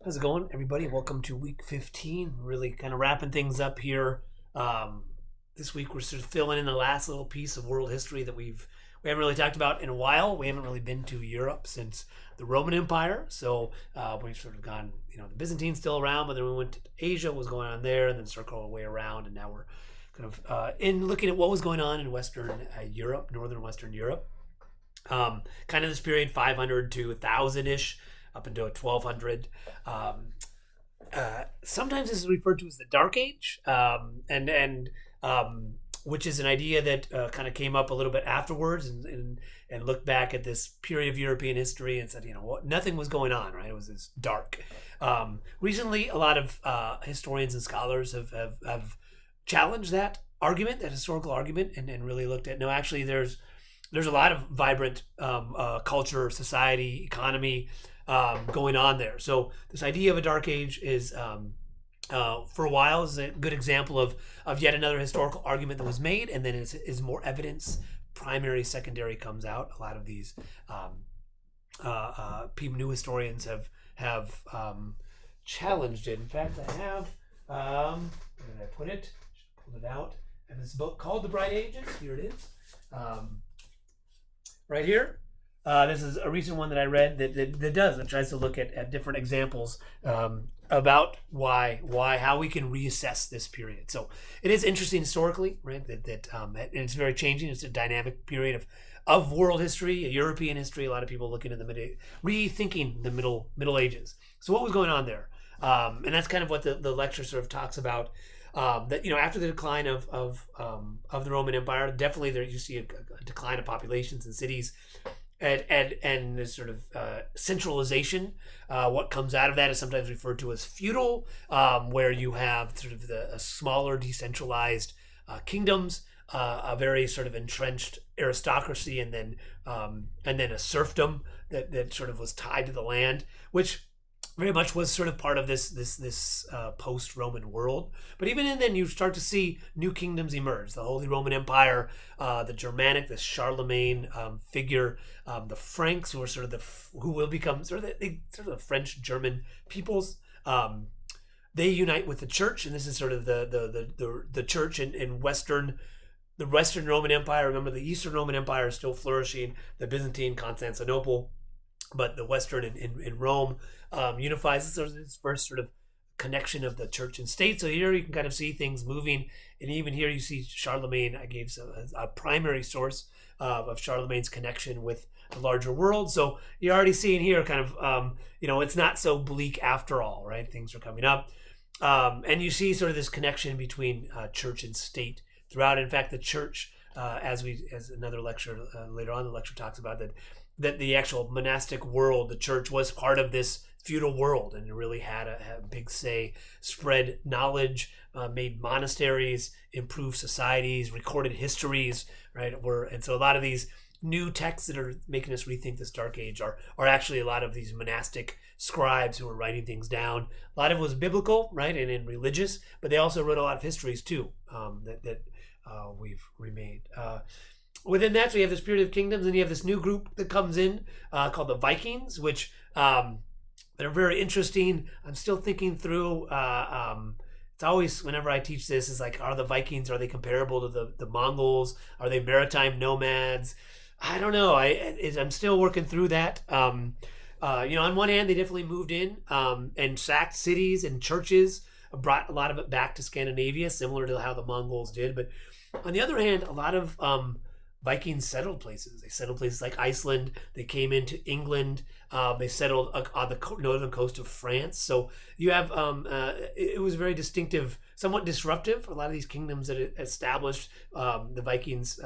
How's it going, everybody? Welcome to week 15. Really kind of wrapping things up here. Um, this week we're sort of filling in the last little piece of world history that we haven't really talked about in a while. We haven't really been to Europe since the Roman Empire, so we've sort of gone. The Byzantines still around, but then we went to Asia, what was going on there, and then circled our way around, and now we're kind of in looking at what was going on in Western Europe, northern Western Europe. Kind of this period 500 to 1000 ish up until 1200. Sometimes this is referred to as the Dark Age, and which is an idea that kind of came up a little bit afterwards, and looked back at this period of European history and said, nothing was going on, right? It was this dark. Recently, a lot of historians and scholars have challenged that argument, that historical argument, and really looked at no, actually, there's a lot of vibrant culture, society, economy going on there. So this idea of a dark age is, for a while, is a good example of yet another historical argument that was made, and then is more evidence. Primary, secondary comes out. A lot of these people, new historians have challenged it. In fact, I have where did I put it? Just pulled it out. I have this book called The Bright Ages. Here it is. Right here. This is a recent one that I read that tries to look at different examples about how we can reassess this period. So it is interesting historically, right? And it's very changing. It's a dynamic period of world history, European history. A lot of people looking at rethinking the Middle Ages. So what was going on there? And that's kind of what the lecture sort of talks about. That after the decline of the Roman Empire, definitely there you see a decline of populations and cities, and this sort of centralization. What comes out of that is sometimes referred to as feudal, where you have sort of the smaller decentralized kingdoms, a very sort of entrenched aristocracy, and then a serfdom that sort of was tied to the land, which very much was sort of part of this post-Roman world. But even then, you start to see new kingdoms emerge. The Holy Roman Empire, the Germanic, the Charlemagne figure, the Franks, who are sort of who will become sort of the French-German peoples. They unite with the church, and this is sort of the church in the Western Roman Empire. Remember, the Eastern Roman Empire is still flourishing. The Byzantine, Constantinople, but the Western in Rome unifies. This is first sort of connection of the church and state. So here you can kind of see things moving, and even here you see Charlemagne. I gave a primary source of Charlemagne's connection with the larger world. So you're already seeing here kind of it's not so bleak after all, right? Things are coming up, and you see sort of this connection between church and state throughout. In fact, the church, as another lecture later on, the lecture talks about that the actual monastic world, the church, was part of this feudal world, and it really had a big say, spread knowledge, made monasteries, improved societies, recorded histories, right? And so a lot of these new texts that are making us rethink this dark age are actually a lot of these monastic scribes who were writing things down. A lot of it was biblical, right, and religious, but they also wrote a lot of histories too, that we've remained. Within that, so you have this period of kingdoms, and you have this new group that comes in called the Vikings, which they're very interesting. I'm still thinking through. It's always, whenever I teach this, is like, are the Vikings, are they comparable to the Mongols? Are they maritime nomads? I don't know. I'm still working through that. On one hand, they definitely moved in and sacked cities and churches, brought a lot of it back to Scandinavia, similar to how the Mongols did. But on the other hand, a lot of Vikings settled places. They settled places like Iceland. They came into England. They settled on the northern coast of France. So you have it was very distinctive, somewhat disruptive. A lot of these kingdoms that it established, the Vikings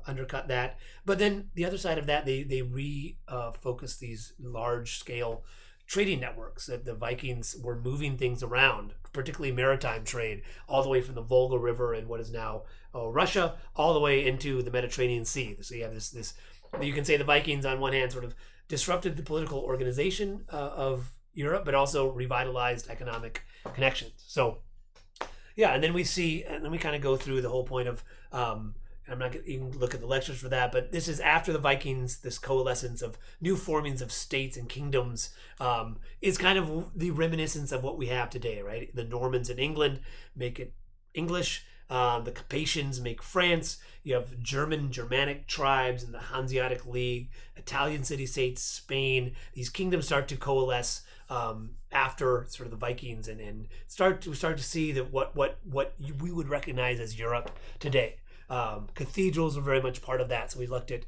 undercut that. But then the other side of that, they refocused these large scale trading networks. That the Vikings were moving things around, particularly maritime trade, all the way from the Volga River and what is now Russia, all the way into the Mediterranean Sea. So you have this. You can say the Vikings, on one hand, sort of disrupted the political organization of Europe, but also revitalized economic connections. So, yeah, and then we kind of go through the whole point of I'm not going to look at the lectures for that, but this is after the Vikings. This coalescence of new formings of states and kingdoms is kind of the reminiscence of what we have today, right? The Normans in England make it English. The Capetians make France. You have Germanic tribes in the Hanseatic League, Italian city-states, Spain. These kingdoms start to coalesce after sort of the Vikings, and start to see that what we would recognize as Europe today. Cathedrals are very much part of that. So we looked at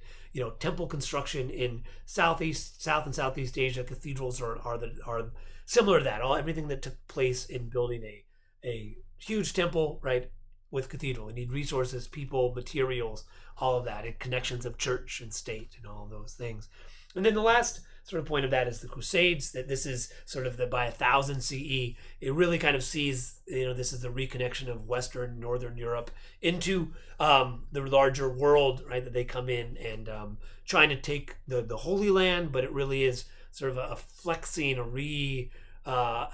temple construction in South and Southeast Asia. Cathedrals are similar to that. Everything that took place in building a huge temple, right? With cathedral, you need resources, people, materials, all of that, and connections of church and state and all of those things. And then the last sort of point of that is the Crusades, that this is sort of by 1000 CE, it really kind of sees, this is the reconnection of Western, Northern Europe into the larger world, right? That they come in and trying to take the Holy Land, but it really is sort of a flexing,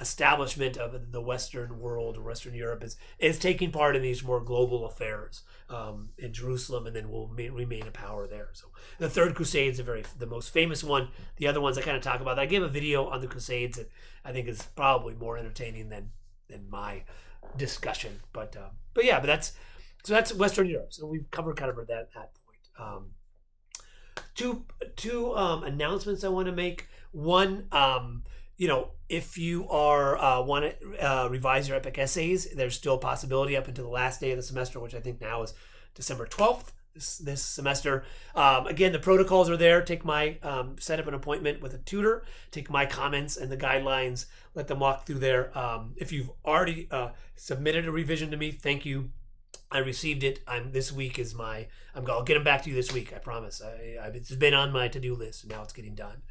establishment of the Western world, or Western Europe is taking part in these more global affairs in Jerusalem, and then will remain a power there. So the Third Crusade is the most famous one. The other ones I kind of talk about. I gave a video on the Crusades that I think is probably more entertaining than my discussion. But that's Western Europe. So we've covered that point. Two announcements I want to make. One, if you want to revise your epic essays, there's still a possibility up until the last day of the semester, which I think now is December 12th this semester. Again, the protocols are there. Set up an appointment with a tutor, take my comments and the guidelines, let them walk through there. If you've already submitted a revision to me, thank you. I received it. This week is I'll get them back to you this week. I promise. It's been on my to-do list, and now it's getting done.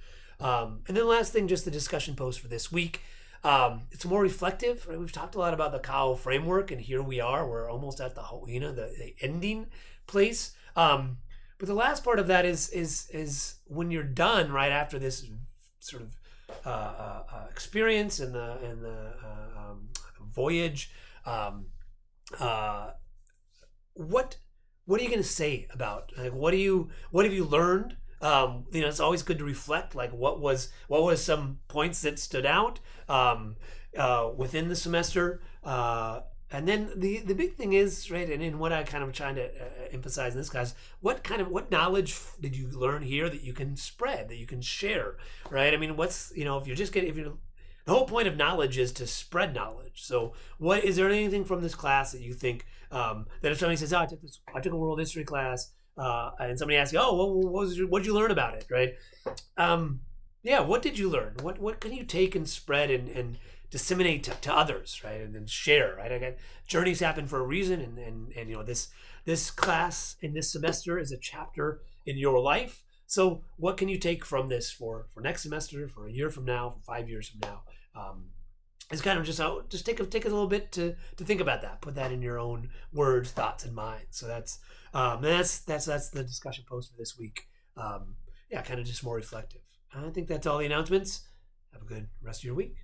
And then the last thing, just the discussion post for this week. It's more reflective. Right? We've talked a lot about the Kao framework, and here we are. We're almost at the ending place. But the last part of that is when you're done, right after this sort of experience and the voyage. What are you going to say about? What have you learned? It's always good to reflect, like what was some points that stood out within the semester, and then the big thing is, right, and in what I kind of trying to emphasize in this class, what knowledge did you learn here that you can spread, that you can share, right? I mean, the whole point of knowledge is to spread knowledge. So is there anything from this class that you think that if somebody says, I took a world history class, and somebody asks you, what did you learn about it, right? What did you learn? What can you take and spread and disseminate to others, right? And then share, right? Again, journeys happen for a reason, and this class in this semester is a chapter in your life. So what can you take from this for next semester, for a year from now, for 5 years from now? It's kind of just take a little bit to think about that. Put that in your own words, thoughts, and minds. So that's the discussion post for this week. Kind of just more reflective. I think that's all the announcements. Have a good rest of your week.